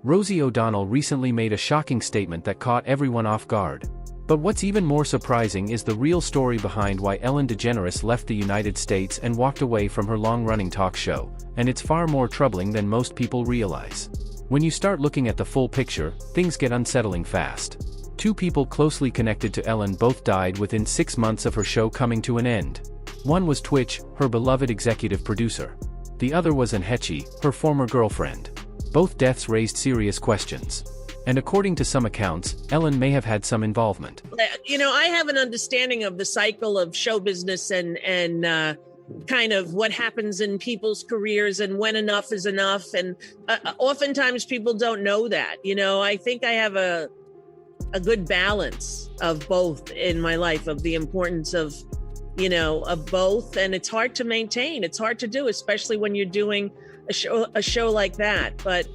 Rosie O'Donnell recently made a shocking statement that caught everyone off guard. But what's even more surprising is the real story behind why Ellen DeGeneres left the United States and walked away from her long-running talk show, and it's far more troubling than most people realize. When you start looking at the full picture, things get unsettling fast. Two people closely connected to Ellen both died within 6 months of her show coming to an end. One was Twitch, her beloved executive producer. The other was Anne Heche, her former girlfriend. Both deaths raised serious questions. And according to some accounts, Ellen may have had some involvement. I have an understanding of the cycle of show business and kind of what happens in people's careers and when enough is enough. And oftentimes people don't know that. I think I have a good balance of both in my life, of the importance of both. And it's hard to maintain. It's hard to do, especially when you're doing a show like that. But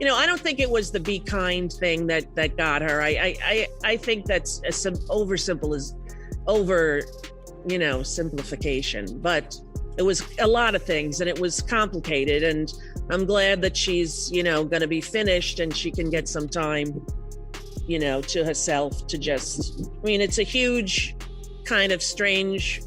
I don't think it was the be kind thing that got her. I think that's simplification, but it was a lot of things and it was complicated, and I'm glad that she's going to be finished and she can get some time to herself to just, it's a huge kind of strange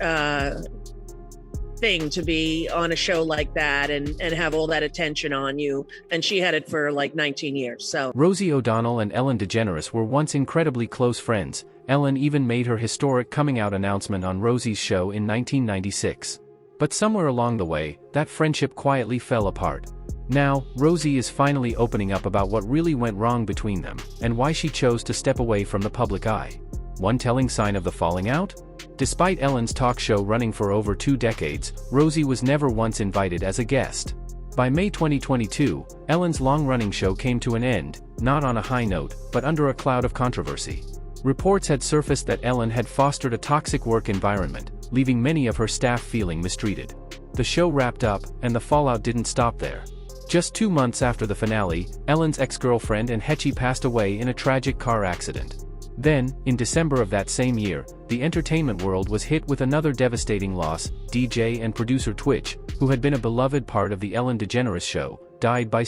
thing to be on a show like that and have all that attention on you. And she had it for like 19 years. So Rosie O'Donnell and Ellen DeGeneres were once incredibly close friends. Ellen even made her historic coming out announcement on Rosie's show in 1996. But somewhere along the way, that friendship quietly fell apart. Now, Rosie is finally opening up about what really went wrong between them, and why she chose to step away from the public eye. One telling sign of the falling out? Despite Ellen's talk show running for over 2 decades, Rosie was never once invited as a guest. By May 2022, Ellen's long-running show came to an end, not on a high note, but under a cloud of controversy. Reports had surfaced that Ellen had fostered a toxic work environment, leaving many of her staff feeling mistreated. The show wrapped up, and the fallout didn't stop there. Just 2 months after the finale, Ellen's ex-girlfriend Anne Heche passed away in a tragic car accident. Then, in December of that same year, the entertainment world was hit with another devastating loss. DJ and producer Twitch, who had been a beloved part of the Ellen DeGeneres show, died by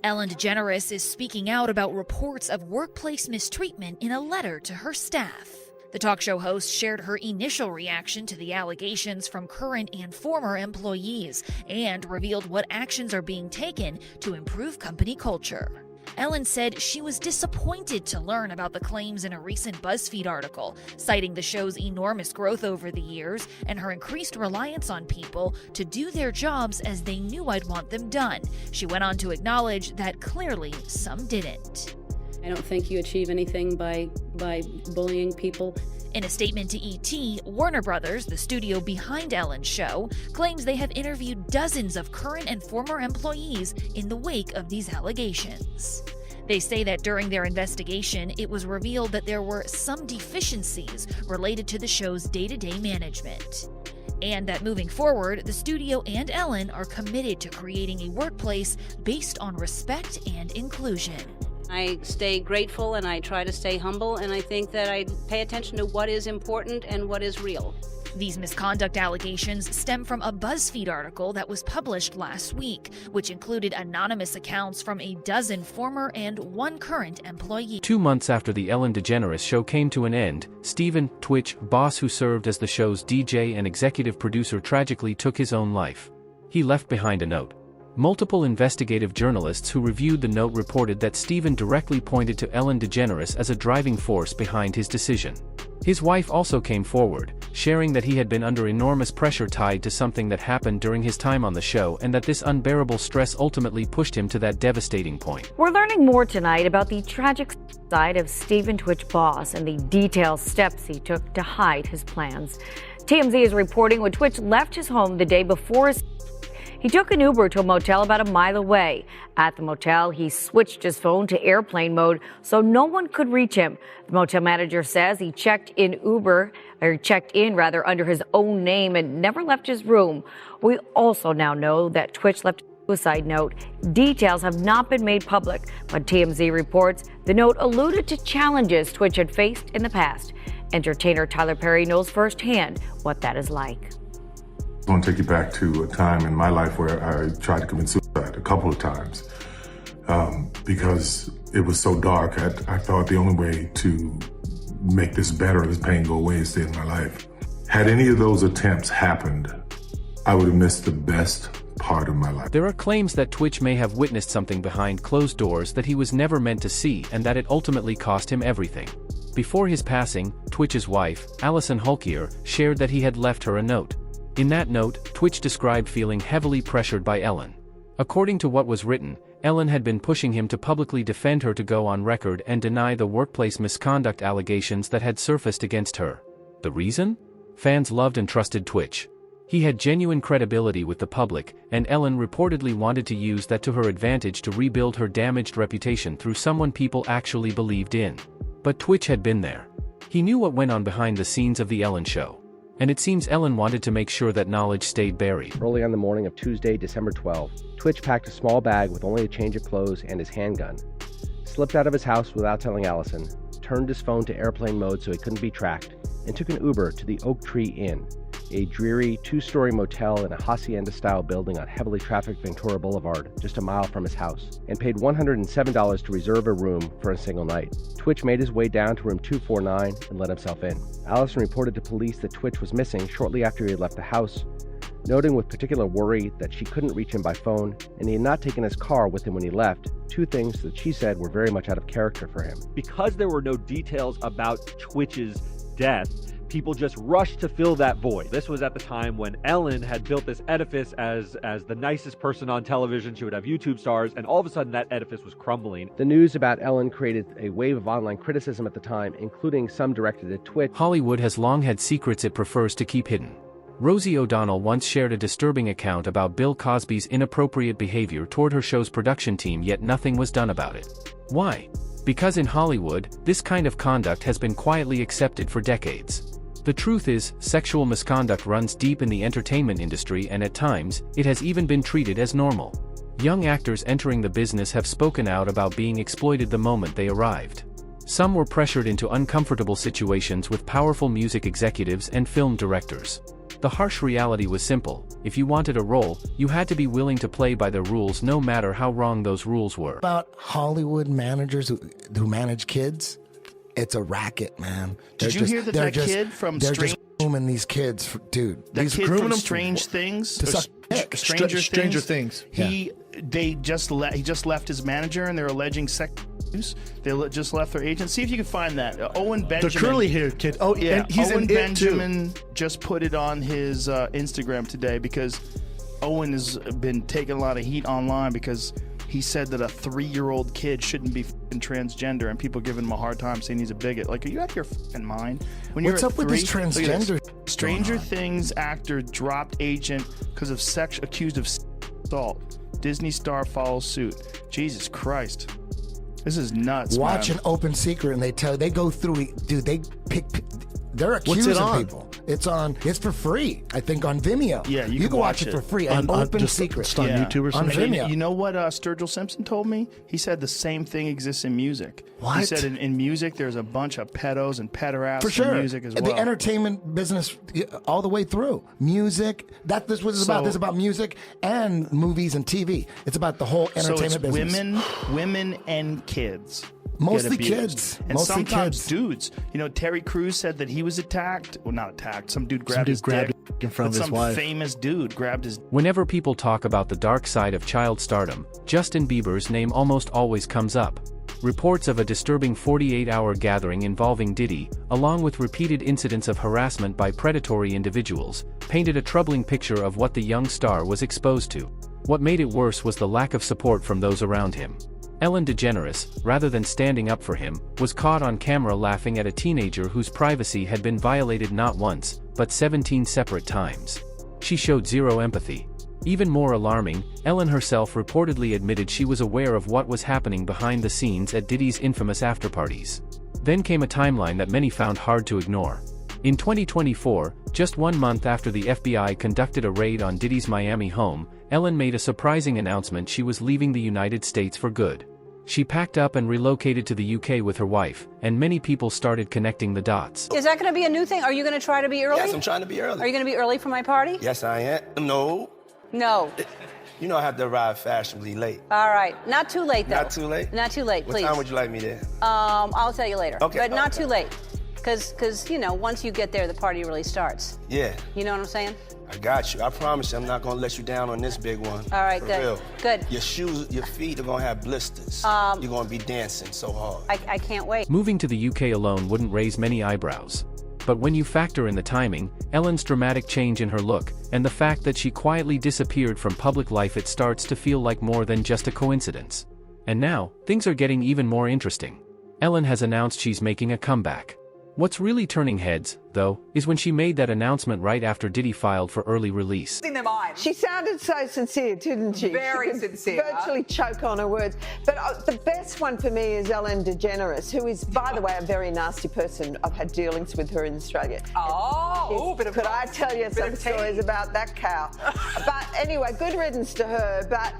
Ellen DeGeneres is speaking out about reports of workplace mistreatment in a letter to her staff. The talk show host shared her initial reaction to the allegations from current and former employees and revealed what actions are being taken to improve company culture. Ellen said she was disappointed to learn about the claims in a recent BuzzFeed article, citing the show's enormous growth over the years and her increased reliance on people to do their jobs as they knew I'd want them done. She went on to acknowledge that clearly some didn't. I don't think you achieve anything by bullying people. In a statement to ET, Warner Brothers, the studio behind Ellen's show, claims they have interviewed dozens of current and former employees in the wake of these allegations. They say that during their investigation, it was revealed that there were some deficiencies related to the show's day-to-day management. And that moving forward, the studio and Ellen are committed to creating a workplace based on respect and inclusion. I stay grateful and I try to stay humble, and I think that I pay attention to what is important and what is real. These misconduct allegations stem from a BuzzFeed article that was published last week, which included anonymous accounts from a dozen former and 1 current employee. 2 months after the Ellen DeGeneres show came to an end, Stephen, Twitch boss who served as the show's DJ and executive producer, tragically took his own life. He left behind a note. Multiple investigative journalists who reviewed the note reported that Stephen directly pointed to Ellen DeGeneres as a driving force behind his decision. His wife also came forward, sharing that he had been under enormous pressure tied to something that happened during his time on the show, and that this unbearable stress ultimately pushed him to that devastating point. We're learning more tonight about the tragic side of Stephen Twitch Boss and the detailed steps he took to hide his plans. TMZ is reporting when Twitch left his home the day before he took an Uber to a motel about a mile away. At the motel, he switched his phone to airplane mode so no one could reach him. The motel manager says he checked in under his own name and never left his room. We also now know that Twitch left a suicide note. Details have not been made public, but TMZ reports the note alluded to challenges Twitch had faced in the past. Entertainer Tyler Perry knows firsthand what that is like. I want to take you back to a time in my life where I tried to commit suicide a couple of times. because it was so dark. I thought the only way to make this better, this pain go away, is stay in my life. Had any of those attempts happened, I would have missed the best part of my life. There are claims that Twitch may have witnessed something behind closed doors that he was never meant to see and that it ultimately cost him everything. Before his passing, Twitch's wife, Allison Heche, shared that he had left her a note. In that note, Twitch described feeling heavily pressured by Ellen. According to what was written, Ellen had been pushing him to publicly defend her, to go on record and deny the workplace misconduct allegations that had surfaced against her. The reason? Fans loved and trusted Twitch. He had genuine credibility with the public, and Ellen reportedly wanted to use that to her advantage to rebuild her damaged reputation through someone people actually believed in. But Twitch had been there. He knew what went on behind the scenes of The Ellen Show. And it seems Ellen wanted to make sure that knowledge stayed buried. Early on the morning of Tuesday, December 12, Twitch packed a small bag with only a change of clothes and his handgun, slipped out of his house without telling Allison, turned his phone to airplane mode so he couldn't be tracked, and took an Uber to the Oak Tree Inn, a dreary two-story motel in a hacienda-style building on heavily trafficked Ventura Boulevard, just a mile from his house, and paid $107 to reserve a room for a single night. Twitch made his way down to room 249 and let himself in. Allison reported to police that Twitch was missing shortly after he had left the house, noting with particular worry that she couldn't reach him by phone, and he had not taken his car with him when he left, two things that she said were very much out of character for him. Because there were no details about Twitch's death, people just rushed to fill that void. This was at the time when Ellen had built this edifice as the nicest person on television. She would have YouTube stars, and all of a sudden that edifice was crumbling. The news about Ellen created a wave of online criticism at the time, including some directed at Twitch. Hollywood has long had secrets it prefers to keep hidden. Rosie O'Donnell once shared a disturbing account about Bill Cosby's inappropriate behavior toward her show's production team, yet nothing was done about it. Why? Because in Hollywood, this kind of conduct has been quietly accepted for decades. The truth is, sexual misconduct runs deep in the entertainment industry, and at times, it has even been treated as normal. Young actors entering the business have spoken out about being exploited the moment they arrived. Some were pressured into uncomfortable situations with powerful music executives and film directors. The harsh reality was simple: if you wanted a role, you had to be willing to play by the rules, no matter how wrong those rules were. About Hollywood managers who manage kids, it's a racket, man. Did you hear that kid from They're just grooming these kids, dude. That kid from Stranger Things? Stranger Things. He just left his manager, and they're alleging sex abuse. They just left their agent. See if you can find that. Owen Benjamin. The curly-haired kid. Oh, yeah. And he's Owen Benjamin just put it on his Instagram today, because Owen has been taking a lot of heat online because he said that a 3-year-old kid shouldn't be transgender, and people giving him a hard time saying he's a bigot. Like, are you out of your mind? When What's up with this transgender? Stranger Things actor dropped agent because of accused of assault. Disney star follows suit. Jesus Christ. This is nuts. Watch man. An Open Secret, and they go through, dude, they're accusing people. It's for free, I think, on Vimeo. Yeah, you can watch it for free. An Open Secret. Just on YouTube or something? On Vimeo. You know what Sturgill Simpson told me? He said the same thing exists in music. What? He said in music there's a bunch of pedos and pederasts for sure. in music as well. The entertainment business all the way through. Music, this is about. This is about music and movies and TV. It's about the whole entertainment business. Women and kids. Mostly kids. And Mostly sometimes kids. Dudes. You know, Terry Crews said that he was attacked. Well, not attacked. Some dude grabbed his dick in front of his wife. Some famous dude grabbed his... Whenever people talk about the dark side of child stardom, Justin Bieber's name almost always comes up. Reports of a disturbing 48-hour gathering involving Diddy, along with repeated incidents of harassment by predatory individuals, painted a troubling picture of what the young star was exposed to. What made it worse was the lack of support from those around him. Ellen DeGeneres, rather than standing up for him, was caught on camera laughing at a teenager whose privacy had been violated not once, but 17 separate times. She showed zero empathy. Even more alarming, Ellen herself reportedly admitted she was aware of what was happening behind the scenes at Diddy's infamous afterparties. Then came a timeline that many found hard to ignore. In 2024, just 1 month after the FBI conducted a raid on Diddy's Miami home, Ellen made a surprising announcement: she was leaving the United States for good. She packed up and relocated to the UK with her wife, and many people started connecting the dots. Is that going to be a new thing? Are you going to try to be early? Yes, I'm trying to be early. Are you going to be early for my party? Yes, I am. No. No. You know I have to arrive fashionably late. All right. Not too late, though. Not too late? Not too late, please. What time would you like me there? I'll tell you later. Okay. But not too late. Because, you know, once you get there, the party really starts. Yeah. You know what I'm saying? I got you. I promise you I'm not going to let you down on this big one. All right, For good. real. Good. Your shoes, your feet are going to have blisters. You're going to be dancing so hard. I can't wait. Moving to the UK alone wouldn't raise many eyebrows. But when you factor in the timing, Ellen's dramatic change in her look, and the fact that she quietly disappeared from public life, it starts to feel like more than just a coincidence. And now, things are getting even more interesting. Ellen has announced she's making a comeback. What's really turning heads, though, is when she made that announcement right after Diddy filed for early release. She sounded so sincere, didn't she? Very she could sincere. Virtually choke on her words. But the best one for me is Ellen DeGeneres, who is, by the way, a very nasty person. I've had dealings with her in Australia. Could I tell you some stories about that cow? But anyway, good riddance to her. But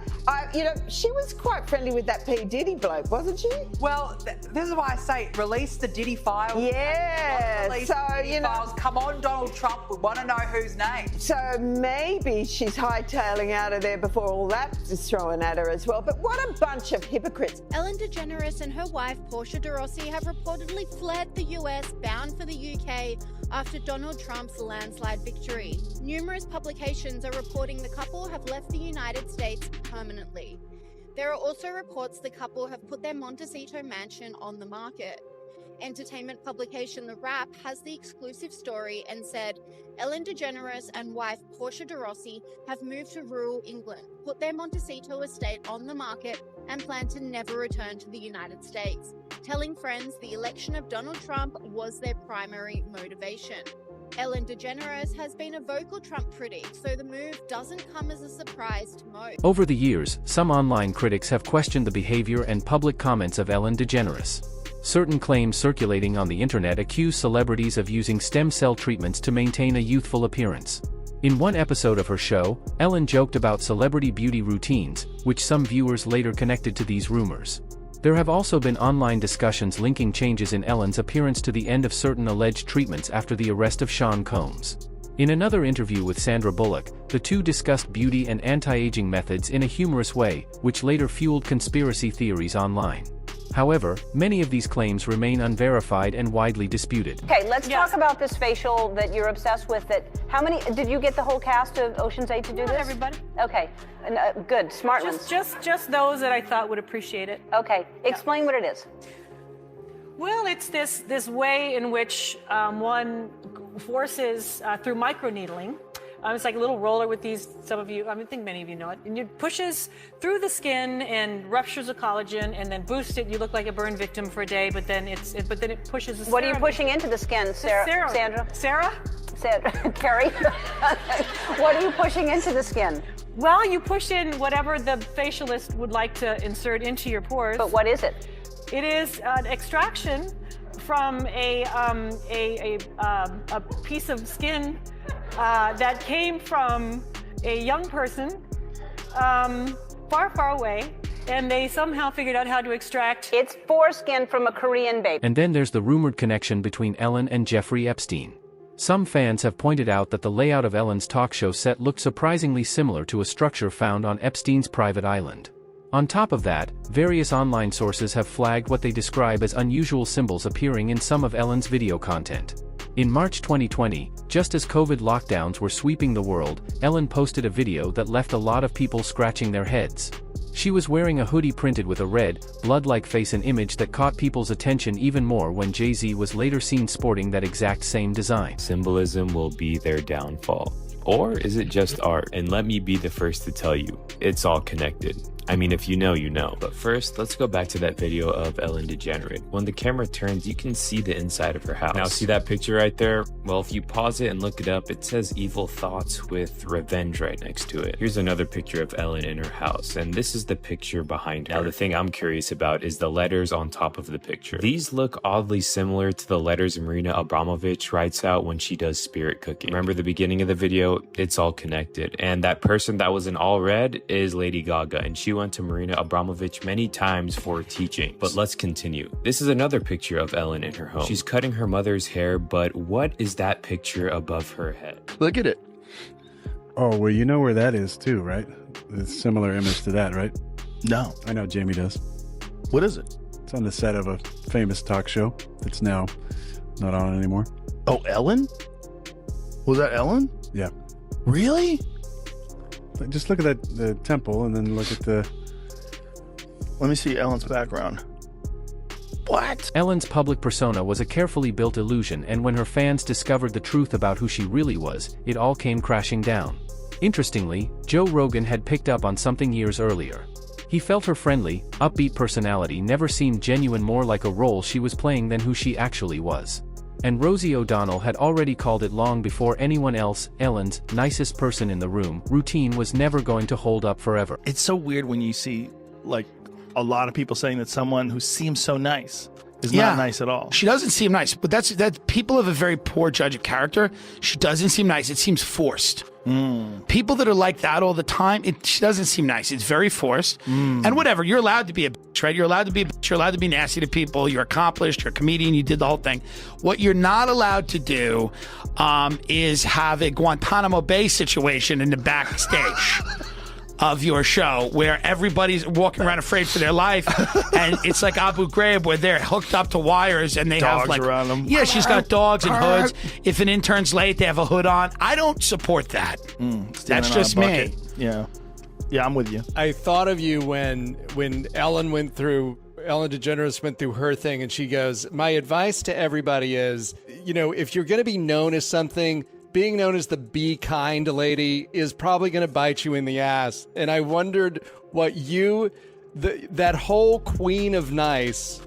you know, she was quite friendly with that P. Diddy bloke, wasn't she? Well, this is why I say release the Diddy files. Yeah. So, you know. Files. Come on, Donald Trump. We want to know whose name. So maybe she's hightailing out of there before all that is thrown at her as well. But what a bunch of hypocrites. Ellen DeGeneres and her wife, Portia de Rossi, have reportedly fled the US, bound for the UK, after Donald Trump's landslide victory. Numerous publications are reporting the couple have left the United States permanently. There are also reports the couple have put their Montecito mansion on the market. Entertainment publication The Wrap has the exclusive story and said Ellen DeGeneres and wife Portia de Rossi have moved to rural England, put their Montecito estate on the market, and plan to never return to the United States, telling friends the election of Donald Trump was their primary motivation. Ellen DeGeneres has been a vocal Trump critic, so the move doesn't come as a surprise to most. Over the years, some online critics have questioned the behavior and public comments of Ellen DeGeneres. Certain claims circulating on the internet accuse celebrities of using stem cell treatments to maintain a youthful appearance. In one episode of her show, Ellen joked about celebrity beauty routines, which some viewers later connected to these rumors. There have also been online discussions linking changes in Ellen's appearance to the end of certain alleged treatments after the arrest of Sean Combs. In another interview with Sandra Bullock, the two discussed beauty and anti-aging methods in a humorous way, which later fueled conspiracy theories online. However, many of these claims remain unverified and widely disputed. Okay, let's talk about this facial that you're obsessed with. How many, did you get the whole cast of Ocean's 8 to do this? Not everybody. Okay, good, smart ones. Just those that I thought would appreciate it. Okay, explain what it is. Well, it's this way in which one forces through microneedling. It's like a little roller with these, some of you, I think many of you know it, and it pushes through the skin and ruptures the collagen and then boosts it. You look like a burn victim for a day, but then it pushes the serum. What are you pushing into the skin, Sarah? Sandra? Sarah? Carrie? What are you pushing into the skin? Well, you push in whatever the facialist would like to insert into your pores. But what is it? It is an extraction from a piece of skin that came from a young person far, far away, and they somehow figured out how to extract. It's foreskin from a Korean baby. And then there's the rumored connection between Ellen and Jeffrey Epstein. Some fans have pointed out that the layout of Ellen's talk show set looked surprisingly similar to a structure found on Epstein's private island. On top of that, various online sources have flagged what they describe as unusual symbols appearing in some of Ellen's video content. In March 2020, just as COVID lockdowns were sweeping the world, Ellen posted a video that left a lot of people scratching their heads. She was wearing a hoodie printed with a red, blood-like face, an image that caught people's attention even more when Jay-Z was later seen sporting that exact same design. Symbolism will be their downfall. Or is it just art? And let me be the first to tell you, it's all connected. I mean, if you know, you know. But first, let's go back to that video of Ellen DeGeneres. When the camera turns, you can see the inside of her house. Now, see that picture right there? Well, if you pause it and look it up, it says evil thoughts with revenge right next to it. Here's another picture of Ellen in her house, and this is the picture behind her. Now, the thing I'm curious about is the letters on top of the picture. These look oddly similar to the letters Marina Abramovich writes out when she does spirit cooking. Remember the beginning of the video? It's all connected. And that person that was in all red is Lady Gaga, and she went to Marina Abramovich many times for teaching. But let's continue. This is another picture of Ellen in her home. She's cutting her mother's hair, but what is that picture above her head? Look at it. Oh, well, you know where that is too, right? a similar image to that, right? No. I know Jamie does. What is it? It's on the set of a famous talk show that's now not on anymore. Oh, Ellen? Was that Ellen? Yeah. Really? Just look at the temple and then look at the... Let me see Ellen's background. What? Ellen's public persona was a carefully built illusion, and when her fans discovered the truth about who she really was, it all came crashing down. Interestingly, Joe Rogan had picked up on something years earlier. He felt her friendly, upbeat personality never seemed genuine, more like a role she was playing than who she actually was. And Rosie O'Donnell had already called it long before anyone else. Ellen's nicest person in the room routine was never going to hold up forever. It's so weird when you see, like, a lot of people saying that someone who seems so nice is not nice at all. She doesn't seem nice, but that's people have a very poor judge of character. She doesn't seem nice. It seems forced. People that are like that all the time, she doesn't seem nice. It's very forced. And whatever, you're allowed to be a bitch, right? You're allowed to be a bitch. You're allowed to be nasty to people. You're accomplished. You're a comedian. You did the whole thing. What you're not allowed to do is have a Guantanamo Bay situation in the backstage of your show where everybody's walking around afraid for their life, and it's like Abu Ghraib where they're hooked up to wires and they dogs have like around them. Yeah, she's got dogs and hoods. If an intern's late, they have a hood on. I don't support that. That's just me. Yeah, I'm with you. I thought of you when Ellen DeGeneres went through her thing, and she goes, "My advice to everybody is, if you're going to be known as something, being known as the be kind lady is probably going to bite you in the ass." And I wondered what that whole queen of nice.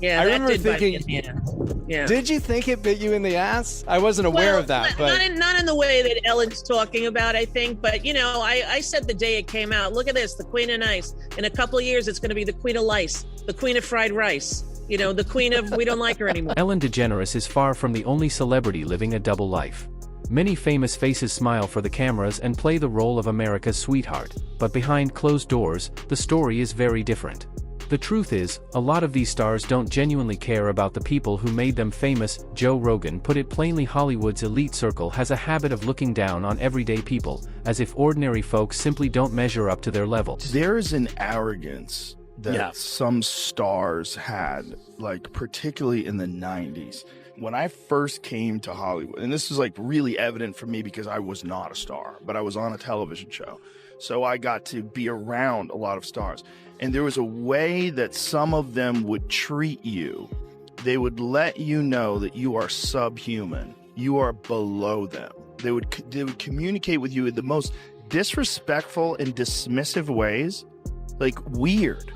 Yeah, I that remember did thinking, bite me in the ass. Yeah. Did you think it bit you in the ass? I wasn't aware of that. But Not in the way that Ellen's talking about, I think. But, I said the day it came out, look at this, the queen of nice. In a couple of years, it's going to be the queen of lice, the queen of fried rice. The queen of we don't like her anymore. Ellen DeGeneres is far from the only celebrity living a double life. Many famous faces smile for the cameras and play the role of America's sweetheart, but behind closed doors, the story is very different. The truth is, a lot of these stars don't genuinely care about the people who made them famous. Joe Rogan put it plainly, Hollywood's elite circle has a habit of looking down on everyday people, as if ordinary folks simply don't measure up to their level. There's an arrogance that some stars had, like particularly in the 90s. When I first came to Hollywood, and this is like really evident for me because I was not a star, but I was on a television show. So I got to be around a lot of stars. And there was a way that some of them would treat you. They would let you know that you are subhuman. You are below them. They would communicate with you in the most disrespectful and dismissive ways. Like weird.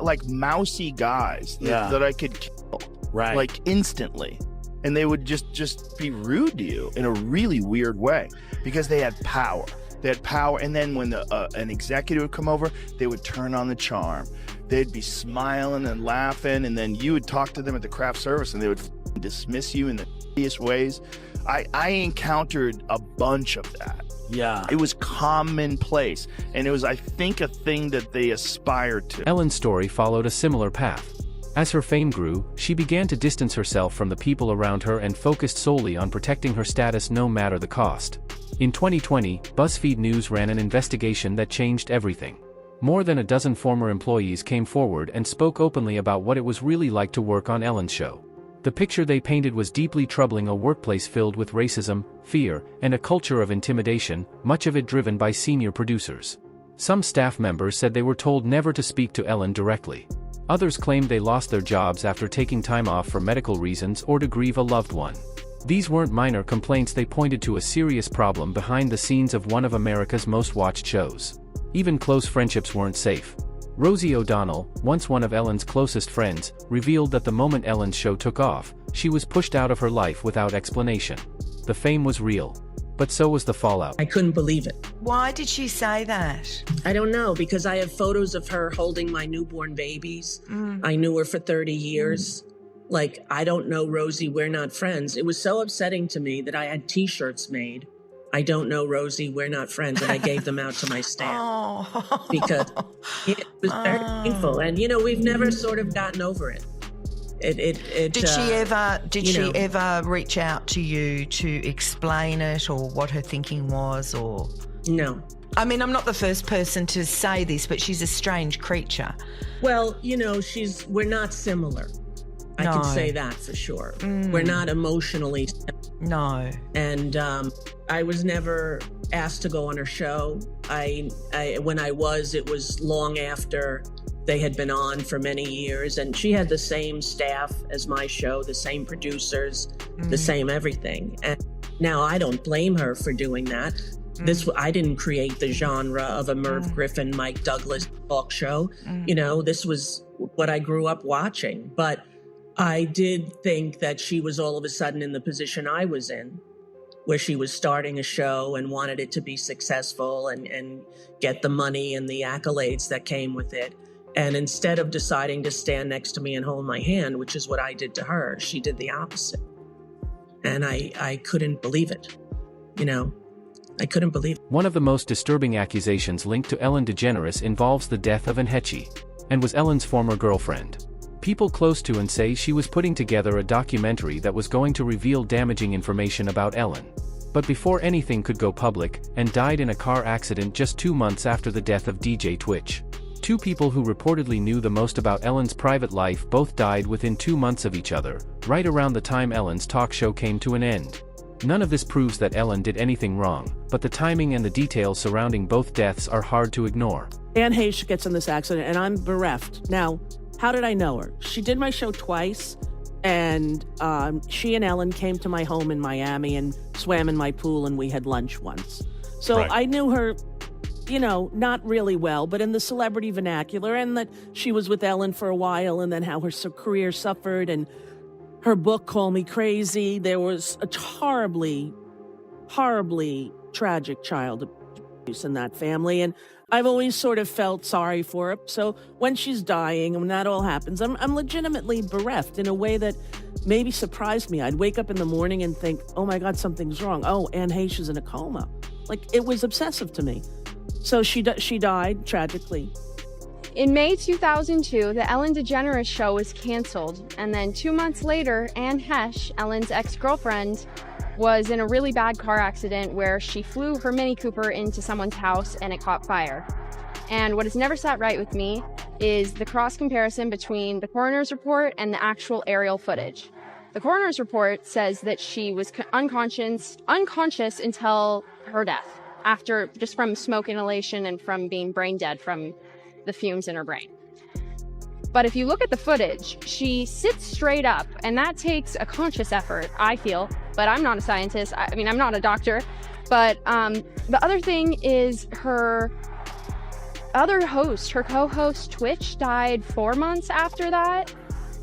Like mousy guys that I could kill. Right. Like instantly. And they would just be rude to you in a really weird way because they had power. And then when an executive would come over, they would turn on the charm. They'd be smiling and laughing, and then you would talk to them at the craft service and they would dismiss you in the shittiest ways. I encountered a bunch of that. Yeah. It was commonplace. And it was, I think, a thing that they aspired to. Ellen's story followed a similar path. As her fame grew, she began to distance herself from the people around her and focused solely on protecting her status no matter the cost. In 2020, BuzzFeed News ran an investigation that changed everything. More than a dozen former employees came forward and spoke openly about what it was really like to work on Ellen's show. The picture they painted was deeply troubling: a workplace filled with racism, fear, and a culture of intimidation, much of it driven by senior producers. Some staff members said they were told never to speak to Ellen directly. Others claimed they lost their jobs after taking time off for medical reasons or to grieve a loved one. These weren't minor complaints, they pointed to a serious problem behind the scenes of one of America's most watched shows. Even close friendships weren't safe. Rosie O'Donnell, once one of Ellen's closest friends, revealed that the moment Ellen's show took off, she was pushed out of her life without explanation. The fame was real, but so was the fallout. I couldn't believe it. Why did she say that? I don't know, because I have photos of her holding my newborn babies. I knew her for 30 years. Like, I don't know Rosie, we're not friends. It was so upsetting to me that I had t-shirts made. I don't know Rosie, we're not friends. And I gave them out to my staff because it was very painful. And, we've never sort of gotten over it. Did she ever reach out to you to explain it or what her thinking was, or? No. I mean, I'm not the first person to say this, but she's a strange creature. Well, you know, we're not similar. I can say that for sure. We're not emotionally similar. No. And I was never asked to go on her show. When I was, it was long after they had been on for many years, and she had the same staff as my show, the same producers, the same everything. And now I don't blame her for doing that. I didn't create the genre of a Merv Griffin, Mike Douglas talk show. You know, this was what I grew up watching. But I did think that she was all of a sudden in the position I was in, where she was starting a show and wanted it to be successful and get the money and the accolades that came with it. And instead of deciding to stand next to me and hold my hand, which is what I did to her, she did the opposite. And I couldn't believe it. You know, I couldn't believe it. One of the most disturbing accusations linked to Ellen DeGeneres involves the death of Anne Heche, and was Ellen's former girlfriend. People close to Anne say she was putting together a documentary that was going to reveal damaging information about Ellen. But before anything could go public, Anne died in a car accident just 2 months after the death of DJ Twitch. Two people who reportedly knew the most about Ellen's private life both died within 2 months of each other, right around the time Ellen's talk show came to an end. None of this proves that Ellen did anything wrong, but the timing and the details surrounding both deaths are hard to ignore. Anne Heche gets in this accident, and I'm bereft. Now, how did I know her? She did my show twice, and she and Ellen came to my home in Miami and swam in my pool, and we had lunch once. So I knew her, you know, not really well, but in the celebrity vernacular, and that she was with Ellen for a while, and then how her career suffered, and her book, Call Me Crazy. There was a horribly, horribly tragic child abuse in that family, and I've always sort of felt sorry for her. So when she's dying and when that all happens, I'm legitimately bereft in a way that maybe surprised me. I'd wake up in the morning and think, oh my God, something's wrong. Oh, Anne Heche is in a coma. Like, it was obsessive to me. So she died tragically. In May 2002, the Ellen DeGeneres show was canceled, and then 2 months later, Anne Heche, Ellen's ex-girlfriend, was in a really bad car accident where she flew her Mini Cooper into someone's house and it caught fire. And what has never sat right with me is the cross comparison between the coroner's report and the actual aerial footage. The coroner's report says that she was unconscious until her death, after just from smoke inhalation and from being brain dead from the fumes in her brain. But if you look at the footage, she sits straight up, and that takes a conscious effort, I feel, but I'm not a scientist. I mean, I'm not a doctor. But the other thing is her other host, her co-host Twitch, died 4 months after that.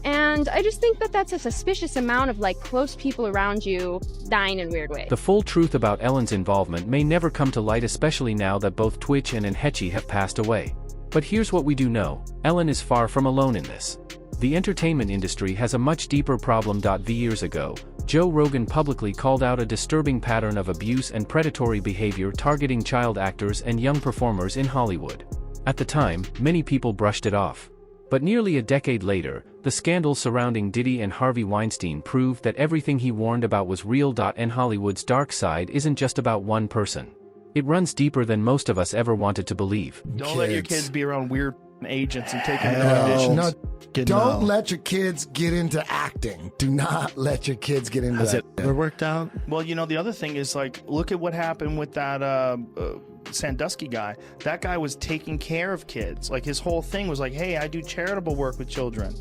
And I just think that that's a suspicious amount of, like, close people around you dying in weird ways. The full truth about Ellen's involvement may never come to light, especially now that both Twitch and Anne Heche have passed away. But here's what we do know: Ellen is far from alone in this. The entertainment industry has a much deeper problem. Years ago, Joe Rogan publicly called out a disturbing pattern of abuse and predatory behavior targeting child actors and young performers in Hollywood. At the time, many people brushed it off. But nearly a decade later, the scandal surrounding Diddy and Harvey Weinstein proved that everything he warned about was real. And Hollywood's dark side isn't just about one person. It runs deeper than most of us ever wanted to believe. Don't let your kids be around weird agents and take them to auditions. Don't let your kids get into acting. Do not let your kids get into that. Has it ever worked out? Well, you know, the other thing is, like, look at what happened with that Sandusky guy. That guy was taking care of kids. Like, his whole thing was like, hey, I do charitable work with children.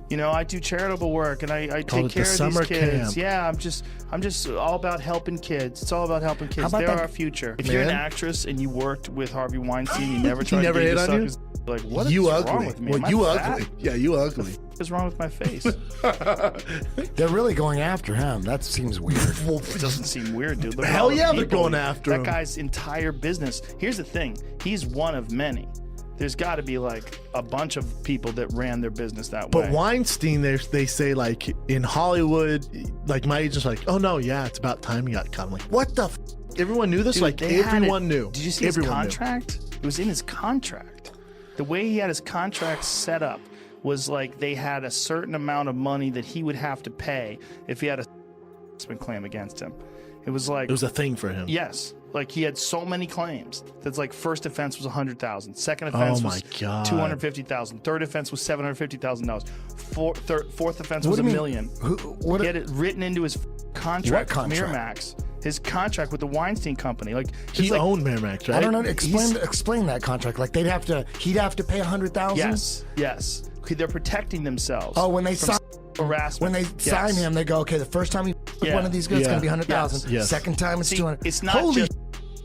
You know, I do charitable work and I take care of these kids. Yeah, I'm just all about helping kids. It's all about helping kids. They're our future. If you're an actress and you worked with Harvey Weinstein, you never tried to hit on you. Like, what you is ugly. wrong with me? Well, you ugly. Yeah, you ugly. What is wrong with my face? They're really going after him. That seems weird. Well, it doesn't seem weird, dude. Look Hell yeah, they're going after him. That guy's entire business. Here's the thing. He's one of many. There's got to be, like, a bunch of people that ran their business that way. But Weinstein, they say, like, in Hollywood, like, my agent's like, oh, no, yeah, it's about time you got caught. I'm like, what the f? Everyone knew this? Dude, like, everyone knew. Did you see his contract? It was in his contract. The way he had his contract set up was, like, they had a certain amount of money that he would have to pay if he had a claim against him. It was like It was a thing for him. yes, like he had so many claims. That's like first offense was $100,000, second offense Oh was my God. $250,000, third offense was $750,000, fourth offense What was do $1 you million. What He had it written into his contract, What with contract? Miramax. His contract with the Weinstein Company, like He it's like, owned Miramax, right? I don't know. Explain that contract. Like he'd have to pay $100,000. Yes. Okay, they're protecting themselves. Oh, when they from sign harassment. When they sign him, they go, okay, the first time you with one of these guys, it's Yeah. going to be 100,000. Yes. Second time, it's See, 200. it's not Holy just.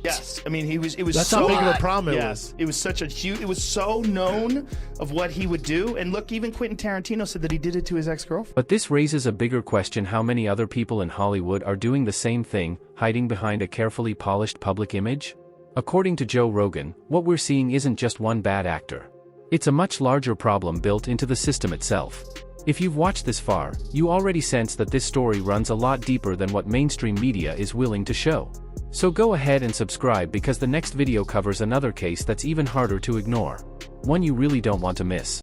Yes, I mean it was That's so how big of a problem it yes, it was such a huge. It was so known of what he would do, and look, even Quentin Tarantino said that he did it to his ex-girlfriend. But this raises a bigger question: how many other people in Hollywood are doing the same thing, hiding behind a carefully polished public image? According to Joe Rogan, what we're seeing isn't just one bad actor. It's a much larger problem built into the system itself. If you've watched this far, you already sense that this story runs a lot deeper than what mainstream media is willing to show. So go ahead and subscribe, because the next video covers another case that's even harder to ignore. One you really don't want to miss.